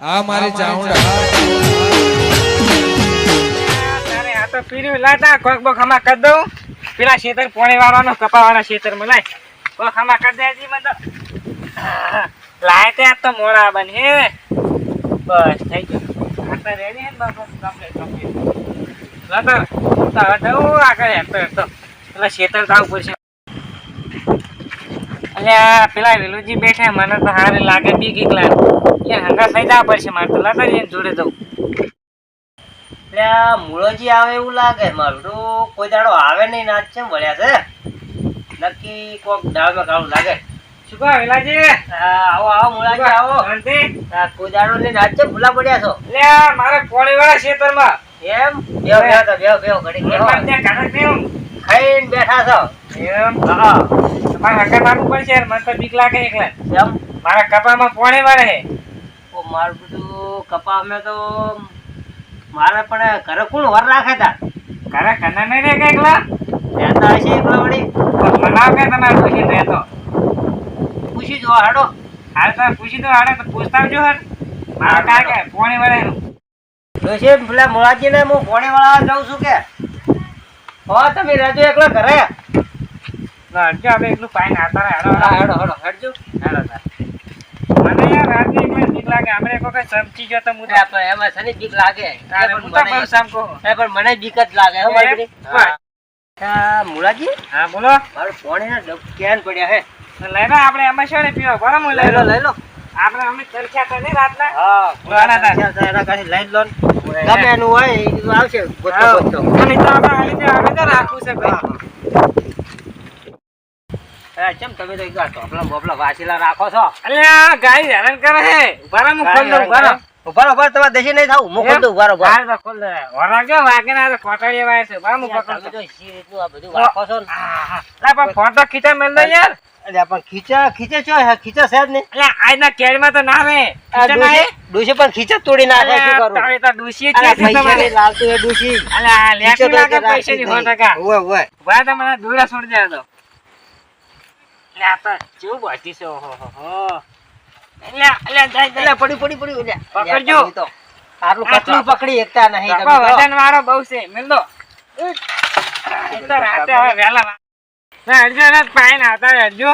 આ મારી ચાઉંડા તારે આ તો પીર્યું લાતા કોક બોક હમા કરી દઉં પેલા ખેતર પોણી વાળવાનો કપાવાના ખેતર માં લાય કોક હમા કરી દેજી મને લાય તે આ તો મોડા બન હે બસ થઈ ગયું આ તો રેડી હે બસ કમ્પ્લીટ લાતા તો હવે જવું આગળ હેતો પેલા ખેતર જવું પડશે અલ્યા પેલા વેલુજી બેઠા મને તો હારે લાગે બીક એકલા એ હંગા થઈ જવા પડશે મારે તો લાતા જઈને જોડે જવું એટલે મૂળોજી આવે એવું લાગે મારું તો કોઈ દાડો આવે નહીં નાચ છે વળ્યા છે નક્કી કોક દાળમાં કાળું લાગે શું કહો વેલાજી આવો આવો મૂળાજી આવો કોઈ દાડો નહીં નાચ છે ભૂલા પડ્યા છો અલ્યા મારે પોણી વાળા ખેતરમાં એમ બેહો બેહો તો બેહો બેહો ઘડી બેહો ખાઈને બેઠા છો એમ હા તમારે હંગા મારવું પડશે યાર મને તો બીક લાગે એકલા એમ મારા કપામાં પોણી વાળે હે ઓ મારું બધું કપા અમે તો મારે પણ ઘરે કોણ વર રાખે તા ઘરે કના નહીં રે કે એકલા રહેતા હશે એકલા વળી મનાવ કે તમારે પૂછીને રહેતો પૂછી જો હાડો હાલ તમે પૂછી દો હાડે તો પૂછતા આવજો હર મારા કાર કે પોણી વાળે જોશે પેલા મોળાજીને હું પોણી વાળા જાઉં છું કે હો તમે રહેજો એકલા ઘરે હરજો આપણે એટલું પાઈને આવતા રહે હેડો હેડો હેડજો હેડો મને યાર રાતે એકલા બીક લાગે આપણે કોઈ સમજી ગયો તો હું આપણે એમાં છે ને બીક લાગે તારે હું તો બહુ સમકો પણ મને બીક જ લાગે હો મારી મુળાજી હા બોલો મારું પોણી ના ડબ કેન પડ્યા હે લઈ લો આપણે એમાં શું પીવો બરાબર હું લઈ લો આપણે અમે તરખ્યા તો નહીં રાતના હા પુરાણા હતા એના કાઢી લઈ લો ગમે એનું હોય એ તો આવશે ગોતો ગોતો અને તો આપણે હાલી જાય આપણે તો રાખવું છે ભાઈ ચમ તમે તો એકવાર ટોપલા બોપલા વાસીલા રાખો છો અલ્યા ગાય હેરાન કરે હે ઉભારા હું ખોલ દઉં ઉભારો ઉભા તમારે દેશી નહીં થાવ હું ખોલ દઉં ઉભા બહાર તો ખોલ દે વરાગ્યો વાગે ના તો કોટડીએ વાય છે બરાબર હું પકડ તમે તો શી રીતનું આ બધું રાખો છો ને લા પણ ફોટો ખીચા મેલ દે યાર અલ્યા પણ ખીચે છો ખીચા છે જ નહીં અલ્યા આજના કેળમાં તો ના રે ખીચા ના હે ડૂસી પણ ખીચા તોડી નાખે શું કરું તારે તો ડૂસી છે તમારે લાલતું એ ડૂસી અલ્યા લેટી લાગે પૈસા ની 100% ઓય ઓય ભાઈ તો મને દોડા છોડી દે તો અલ્યા તો કેવું બાટી છે ઓહો અલ્યા જાય પડી અલ્યા પકડજો. આટલું કટલું પકડી એકતા નહીં તમે તો. વજન વાળો બહુ છે મિલ દો એ તો રાતે હવે વેલા ના અડજો ના પાઈ ના આવતા અડજો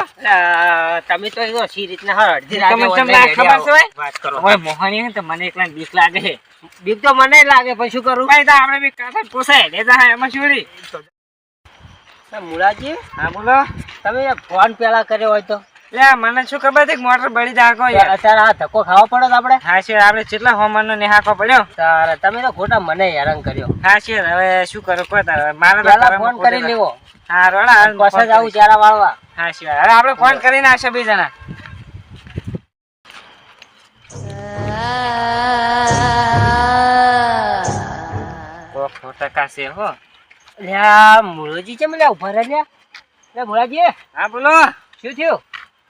તમે તો એવો સી રીતના હર અડધી તમને રાતે તમને ખબર છે ભાઈ? વાત કરો ઓય મોહની હે તો મને એકલા બીક લાગે છે બીક તો મને લાગે પણ શું કરું ભાઈ તો આપણે બી કાઠા પોસાય લેતા હે એમાં છોડી મુળાજી હા બોલો તમે ફોન પેલા કર્યો હોય તો લે મને શું ખબર છે કે મોટર બળી જાકો યાર અત્યારે આ ધક્કો ખાવો પડે તો આપણે હા છે આપણે કેટલા હોમન નો નિહાકો પડ્યો તારે તમે તો ખોટા મને હેરાન કર્યો હા છે હવે શું કરું કોઈ તારે મારે તો પેલા કરવાનું ફોન કરી ખોટું લેવો હા રોડા પછી જ આવું ચારા વાળવા હા છે હવે આપણે ફોન કરીને આવશે બે જણા ટકા છે હો લ્યા મુળાજી છે મને ઉભા રહ્યા લે મુળાજી હા બોલો શું થયું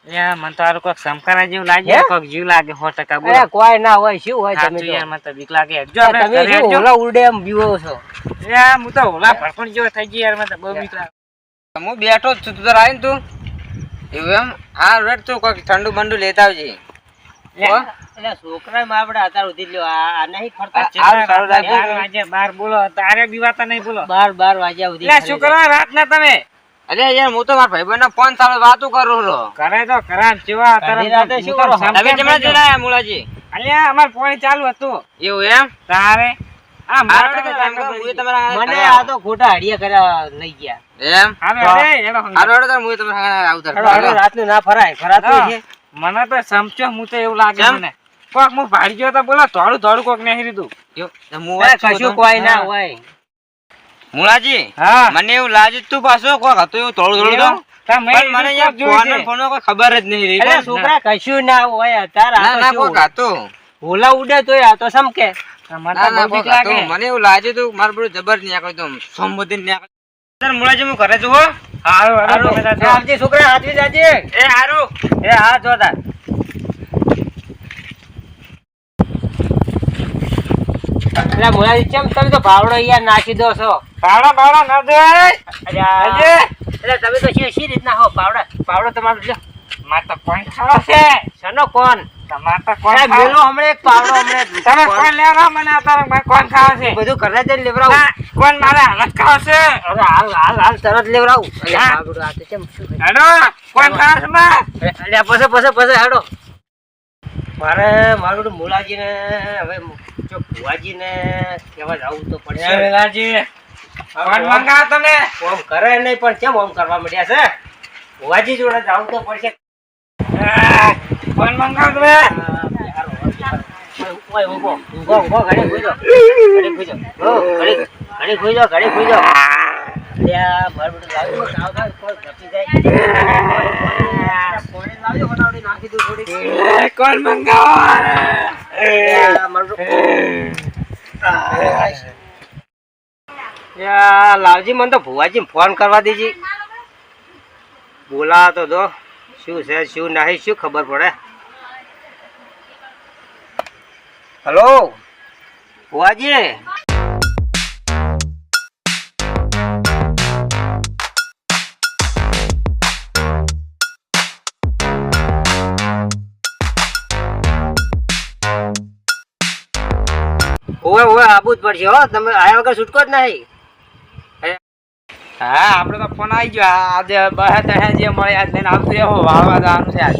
યાર મને તો આરું કોઈક સમકારા જેવું લાગે કોઈક જીવ લાગે 100% બોલો અરે કોઈ ના હોય શું હોય તમે સાચું તો યાર મને તો બીક લાગે જો આપણે તમે ઘરે શું જો ઓલા ઉરડે એમ બીવો છો યાર હું તો ઓલા ભરપણ જેવો થઈ ગયો યાર મને તો બહુ બીક લાગે હું બેઠો જ છું તું તો આવીને તું એવું એમ હા રેડ તું કોઈક ઠંડુ બંડુ લેતા આવજે એટલે છોકરા માં આપણે અત્યારે ઉધી લ્યો આ નહીં ફરતા સારું રાખજો. આજે બાર બોલો તારે બીવાતા નહીં બોલો 12 વાગ્યા ઉધી લે શું કરો રાત ના તમે અરે યાર હું તો મારા ભાઈબંધનો ફોન ચાલુ વાતું કરું છું કરે તો ખરા જેવા ઘણી રાતે શું કરો? તમે કેમના જોડાયા મુલાજી અલ્યા અમાર પાણી ચાલુ હતું એવું એમ તારે આ હારું મારે તો તમે હું તમારા મને આ તો ખોટા હડિયા કર્યા લઈ ગયા એમ હવે અરે એનો હંગાત. હારું હેડો તાર હું તમારા આવતર રાતનું ના ફરાય ફરાતું છે મને તો સમજો હું તો એવું લાગે કેમ? મને કોક હું ભાડી ગયો તો બોલો થોડું કોક નહીં રીધું કશું કોઈ ના હોય મુલાજી હા મને એવું લાગે તું પાછો કોક હતું એવું થોડું થોડું તો તમે પણ મને યાર ફોન કોઈ ખબર જ નહીં રહી અરે છોકરા કશું ના હોય અત્યારે ના ના કોક આ હતું હોલા ઉડે તોય આ તો સમકે મને ના તો ના બહુ બીક કોક લાગે હતું મને એવું લાગે તું મારું બધું જબર નહીં આખો એકદમ સંબોધિત નહીં આખો સર મુલાજી હું ઘરે છું હો હારું હારું તમે જાજો. આવજે છોકરા હાથવી જાજે એ હારું એ હા જોતા એટલે મોલાજી કેમ તમે તો ભાવડો યાર નાખી દો છો બાવડા ન જોય અરે એટલે તમે તો શી રીતના હો પાવડો તમારો લ્યો માર તો પાણી ખાવા છે શનો કોણ તમારે તો કોણ અરે ખાવ? મેલો હમણે એક પાવડો હમણે તમે કોણ લેવડાવો મને અત્યારે મારે કોણ ખાવા છે? બધું ઘરે જઈને લેવડાવું. ના, કોણ મારે હાલત ખાવા છે? અરે હાલ તરત લેવડાવું. હા. બાબડો આ તો કેમ શું કરે? હેડો, કોણ ખાવા છે મારે? અલ્યા પછી હેડો. મારું મુલાજીને હવે જો ભુવાજીને કહેવા જાવું તો એ પડશે. વેલાજી, કોણ મંગાવો તમે? ઓમ કરે નહીં પણ કેમ ઓમ કરવા માંડ્યા છે? ભુવાજી જોડે જાવું તો પડશે. કોણ મંગાવો તમે? ઓય ઊભો ઘડી ખુઈ જાઓ. ઘડી ખુઈ જાઓ. અલ્યા મારું બધું લાવ્યું ખાવ કોઈ ઘટી જાય. કોણે લાવ્યો બનાવડી નાખી દઉં થોડી. કોણ મંગાવો? અલ્યા, મારું યા લાવજી મને તો ભુવાજી ફોન કરવા દેજી. બોલા તો દો શું છે શું નહીં શું ખબર પડે. હલો ભુવાજી. ઓવે આબુ જ પડશે હો. તમે આયા વગર છૂટકો જ નહીં. હા આપણે તો ફોન આવી ગયો આજે બહે તહે જે મળે આજ લઈને આવતું રહો વાળવા જવાનું છે આજ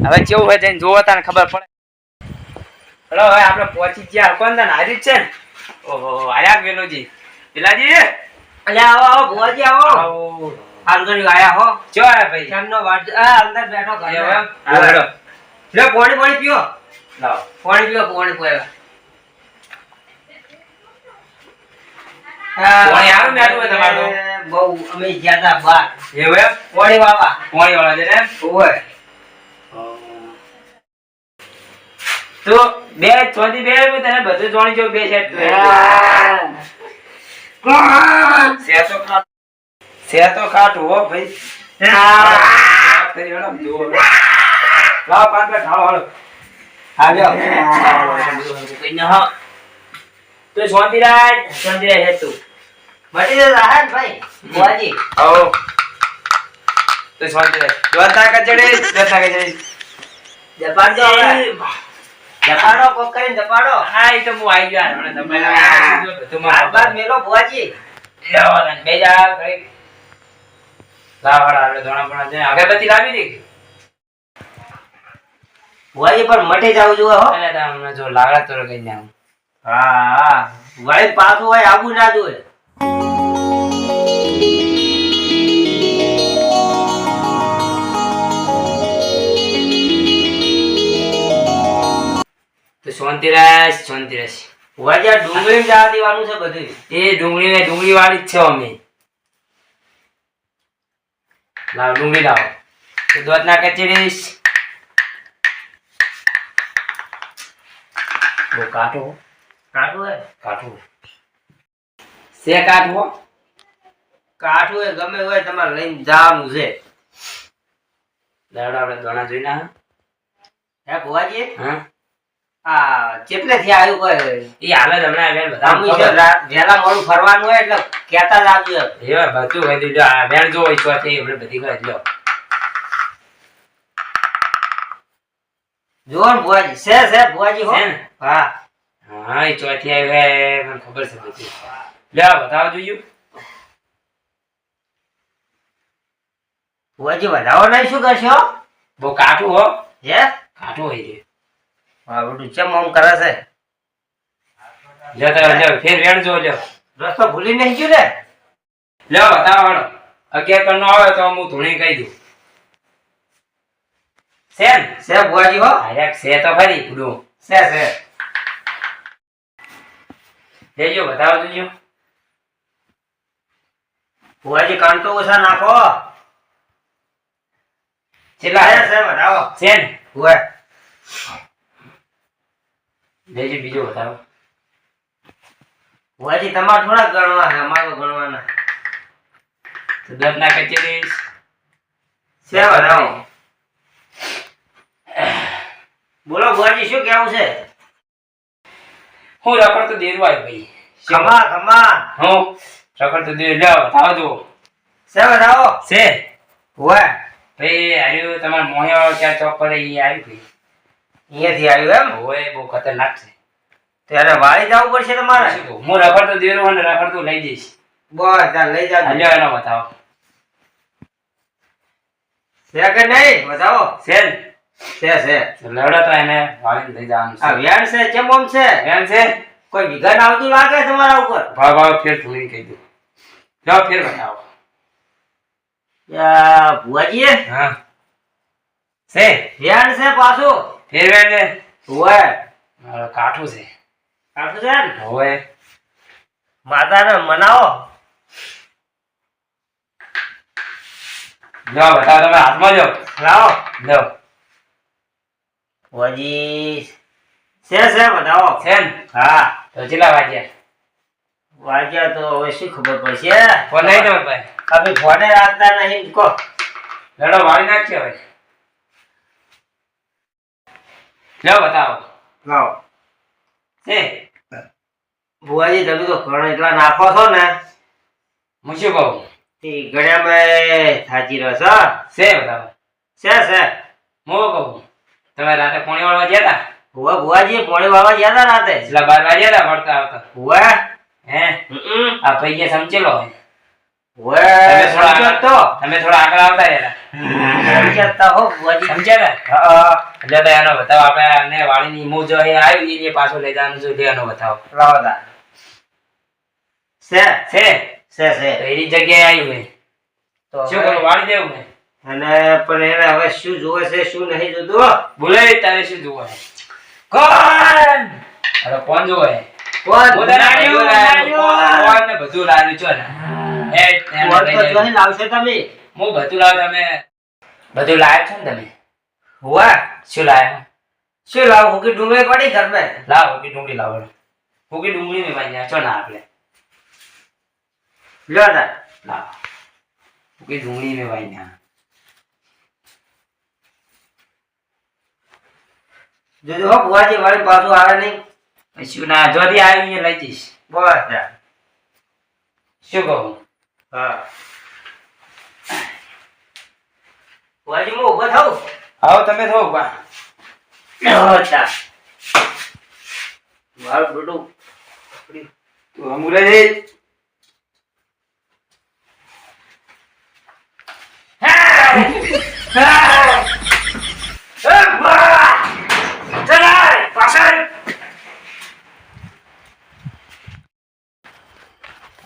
હવે કેવું હોય જઈને જોવો તાને ખબર પડે હલો હવે આપણે પહોંચી ગયા કોણ તને હારી જ છે ને ઓહો આયા વેલોજી પેલાજી અલ્યા આવો ભુવાજી આવો. આવો આંગળી આયા હો. જો આયા ભાઈ ચાંદનો વાટ અંદર બેઠો ઘરે. એવું એમ? હા, હેડો. લે પાણી પીઓ. લાવો પાણી પીવા. પાણી આવે ને આટલું તમારું? બહુ અમે જ્યાદા બાર એવું એમ પાણી વાવા. પાણી વાળા છે ને ઓય તો બે ચોથી બે તને બધું જોણી જો બે સેટ સેતો ખાટ હો ભાઈ લાવ પાંચ બે ખાવા હાલો આવ્યો તો શાંતિરાજ હે તું મટી જતા હે ને ભાઈ ભુવાજી. આવો તો શાંતિરાજ દ્વારકા કચડી જપાડજો હવે. જપાડો કોક કરીને જપાડો. હા એ તો હું આવી ગયો હમણાં તમે હાથ બાર મેલો ભુવાજી. બે જા ઘડી લાવડા આપણે ધોણા પણ છે અગરબત્તી લાવી દી ભુવાજી પણ મટી જાવ જોઈએ હો. એટલે તમને જો લાગડા તો કઈ ના હા વળી પાછું હોય આબુ ના જોઈએ. તો શાંતિરાજ ભુવાજી આ ડુંગળી જવા દેવાનું છે બધું. એ ડુંગળી વાળી જ છે અમે લાવ ડુંગળી લાવો તો દોત ના કચડીશ બહુ કાઠો કાઠું હે. કાઠું સે કાઠવો કાઠું હે ગમે હોય તમારે લઈને જવાનું છે. લાવડા આપણે દોણા જોઈ ના હે ભુવાજી હા આ ચેટલે થી આવ્યું કોઈ એ હાલ જ હમણાં આવ્યા બધા આમ વહેલા મોડું ફરવાનું હોય એટલે કહેતા જ આવજો. એવા બધું કહી દીધું આ વેણ જો હોય તો થઈ આપણે બધી કહી લો જો ને ભુવાજી છે ભુવાજી હો. છે ને? હા હા એ ચોથી આવ્યા મને ખબર છે બધી લે બતાવો જોયું ભુવાજી વધાવો નહીં શું કરશો? બહુ કાઠું હો હે કાઠું હોય છે હા બધું ચમ આમ કરે છે. લ્યો તો લ્યો ફેર વેણ જો લ્યો રસ્તો ભૂલી નહીં ગયું ને. લ્યો બતાવો હાલો 11 કર નો આવે તો હું ધૂણી કહી દઉં સેન છે ભુવાજી હો. આર્યા છે તો ખરી પૂરું છે લેજો બતાવો જોજો ભુવાજી કાંટો ઓછા નાખો. કેટલા છે વધાવો. સેન ભુવા લેજો બીજો બતાવો ભુવાજી તમારે થોડા ગણવા છે અમારે તો ગણવાના તો 10 ના કચેરી છે વધાવો. બોલો ભુવાજી શું કેવું છે? હું રખડ તો દેરું આવ્યો ભાઈ ખમા હું રખડ તો દેરું લ્યો બતાવો જો છે વધાવો. છે ભુવા ભાઈ આર્યું તમારા મોહે વાળો ત્યાં ચોક પર ઈ આવ્યું ભાઈ અહીંયાથી આવ્યું એમ હોય બહુ ખતરનાક છે. ત્યારે વાળી જવું પડશે તમારે શું કહું? હું રખડતો દેરો અને રખડતો લઈ જઈશ. બસ તાર લઈ જાજો હાલ્યો એનો બતાવો. છે કે નહીં બતાવો છે ને? છે લડો તો એને વાળીને લઈ જવાનું આ છે. વ્યાણ છે કેમ આમ છે એમ છે? કોઈ વિઘન આવતું લાગે તમારા ઉપર ભાવ ફેર થોડી કહી દઉં. જાઓ ફેર બતાવો. ભુવાજી હા છે વ્યાણ છે પાછું ફેર વેણ છે. હોય મારો કાઠું છે. કાઠું છે ને હોય માતાને મનાવો જાઓ બતાવો. તમે હાથમાં જાઓ. લાવો જાઓ. ભુવાજી છે બતાવો છે ને? હા તો કેટલા વાગ્યા? વાગ્યા તો હવે શું ખબર પડશે ફોન નહીં તમારે પાસે? તમે ફોને રાખતા નહીં કહો લડો વાળી નાખશે હવે. જાઓ બતાવો. લાવો છે ભુવાજી તમે તો ઘણો એટલા નાખો છો ને હું શું કહું? તે ગણ્યામાં થાચી રહ્યો છો છે બતાવો. છે હું કહું તમે રાતે પોણી વાળવા ગયા હતા? ભુવાજી પોણી વાળવા ગયા હતા રાતે એટલા 12 વાગ્યા હતા વળતા આવતા. ભુવા હે આ પૈયા સમજેલો હોય. ભુવા સમજો તો તમે થોડા આગળ આવતા રહ્યા. સમજતા હો ભુવાજી સમજ્યા હતા? એટલે તો એનો બતાવો. આપણે એને વાળીની મું જો એ આવ્યું એને પાછો લઈ જવાનું છે. એટલે એનો બતાવો. લાવો તા છે છે તો એની જગ્યાએ આવ્યું હોય. તો શું કરું? વાળી દેવું ને? અને પણ એને હવે શું જોવે છે શું નહીં જોતું બોલે તારે શું જોવે? કોણ? અરે કોણ જોવે? કોણ બધું લાવ્યું છો ને? કોણ તો જોઈને લાવશે તમે હું બધું લાવ. તમે બધું લાવ્યો છો ને? તમે ભુવા શું લાવ્યો? શું લાવ હુકી ડુંગળી પડી ઘરમાં લાવ હુકી ડુંગળી લાવો. હુકી ડુંગળી ને વાંચ્યા છો ના આપણે લ્યો તા લાવ હુકી ડુંગળી ને વાંચ્યા. જોજો હો ભુવાજી વાળી પાછું આવે નહીં શું ના જોથી આવી લઈ જઈશ. બસ તા શું કહું? હા ભુવાજી હું ઊભો થાઉં આવો તમે થો બા. અચ્છા મારું બેટું તું અમુલે જઈ.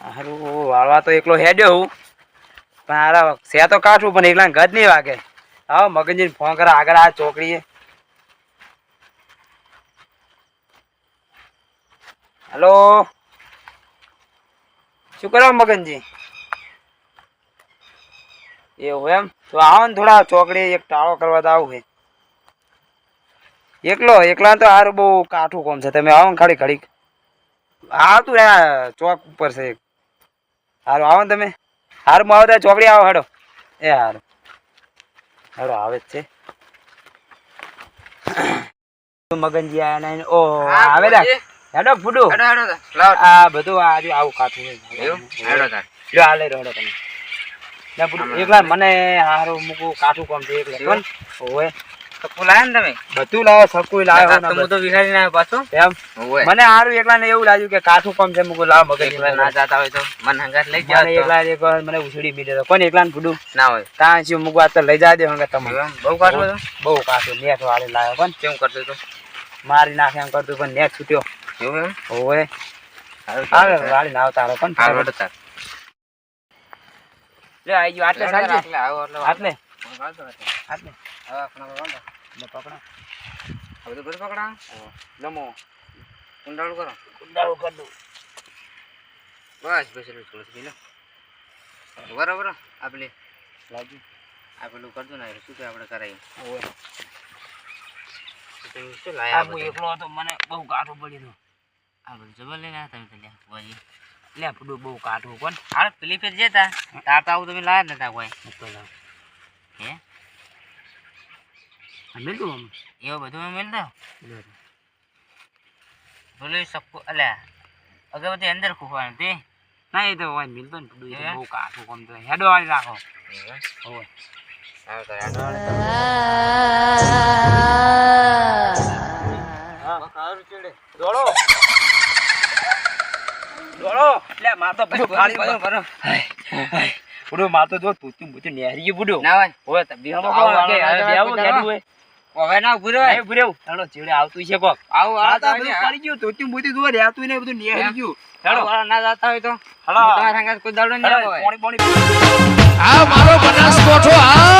હારું વાળવા તો એકલો હેડ્યો હું પણ હારા છે તો કાઠું પણ એકલા ગજ નહીં વાગે. હા મગનજી ફોન કરે આગળ આ ચોકડીએ. હેલો શું કરો મગનજી? એવું એમ તો આવો ને થોડા ચોકડી એક ટાળો કરવા તો આવું છે. એકલા તો હારું બહુ કાઠું કોમ છે. તમે આવો ને ખાલી ઘડીક આવતું ચોક ઉપર છે. હારું આવો ને તમે. હારું હું આવો ચોકડી આવો હેડો. એ હારું હેડો આવે જ છે. મગનજી આયા ને ઓ આવે રા હેડો ફૂડુ આ બધું આજે આવું કાઠું છે. લ્યો આ લઈ રહ્યો તમે. એકલા મને હારું મૂકું કાઠું કોમ છે એકલા કોણ ઓય સકુ લાયા ને તમે? બધું લાવો સકુય લાવ્યો તો હું તો વિહારી ના આવ્યો પાછો. એમ મને હારું એકલા ને એવું લાગ્યું કે કાઠું કોમ છે મૂકું લાવ મગજ એકલા ના જાતા હોય તો મન હંગાત લઈ મને જાવ તો. એકલા એક વાર મને ઉછળી બીજે તો કોણ એકલા ને ફૂડું ના હોય ત્યાં શું મૂકવા તો લઈ જા દે હંગા તમે. બહુ કાઢો તો બહુ કાઠું નેટ વાળે લાવ્યો કોણ કેમ કરતો તો મારી નાખે એમ કરતું પણ નેટ છૂટ્યો. એવું એમ ઓય આવે વાળી ના આવતા કોણ આ રોડ તાર લે આઈ ગયો આટલે સાંજે એટલે આવો એટલે આટલે આટલે હવે આપણો રોડ લે પકડો હવે તો બધું પકડા લમો કુંડાળું કરો કુંડાળું કર દઉં. બસ બેસેલું થોડું લો બરાબર આપણે લાગી આ પેલું કરજો ને શું કે આપણે કરાવીએ ઓય શું આ લાયા હું એકલો હતો મને બહુ કાઠું પડ્યું આ બધું જબર લઈને આવ્યા તમે તો લ્યા લે ફૂડું બહુ કાઠું કોણ હા પેલી ફેર જતા તાર તો આવું તમે લાયા જ નતા કોઈ હે મેલું આમ એવું બધું મેં મેળ દો બોલે સક્કો અલ્યા અગરબત્તી અંદર ખૂફવાનું તે ના એ તો હોય મિલતો ને ફૂડું એ તો હે? બહુ કાઠું કોમ તો હેડો વાળી રાખો. ઓય દોડો દોડો એટલે માર તો બધું ખાલી ભરો બુડો માર તો જો તું બધું નેહરી ગયું બુડો ના હોય હોય તો બિહામો કોણ કે હવે બેવું કેડું હોય હવે ના ઉભું રહે. નહીં ઉભરેવું ચાલો ચેડે આવતું છે કોક આવું આ વાળા તો બધું પડી ગયું તો તું બધું જોવા રહેતું ને બધું નેહરી ગયું ચાલો વાળા ના જાતા હોય તો હલો તમારા સંગાત કોઈ દાડો નહીં આવે. પાણી પાણી આ મારો બનાસકોઠો આ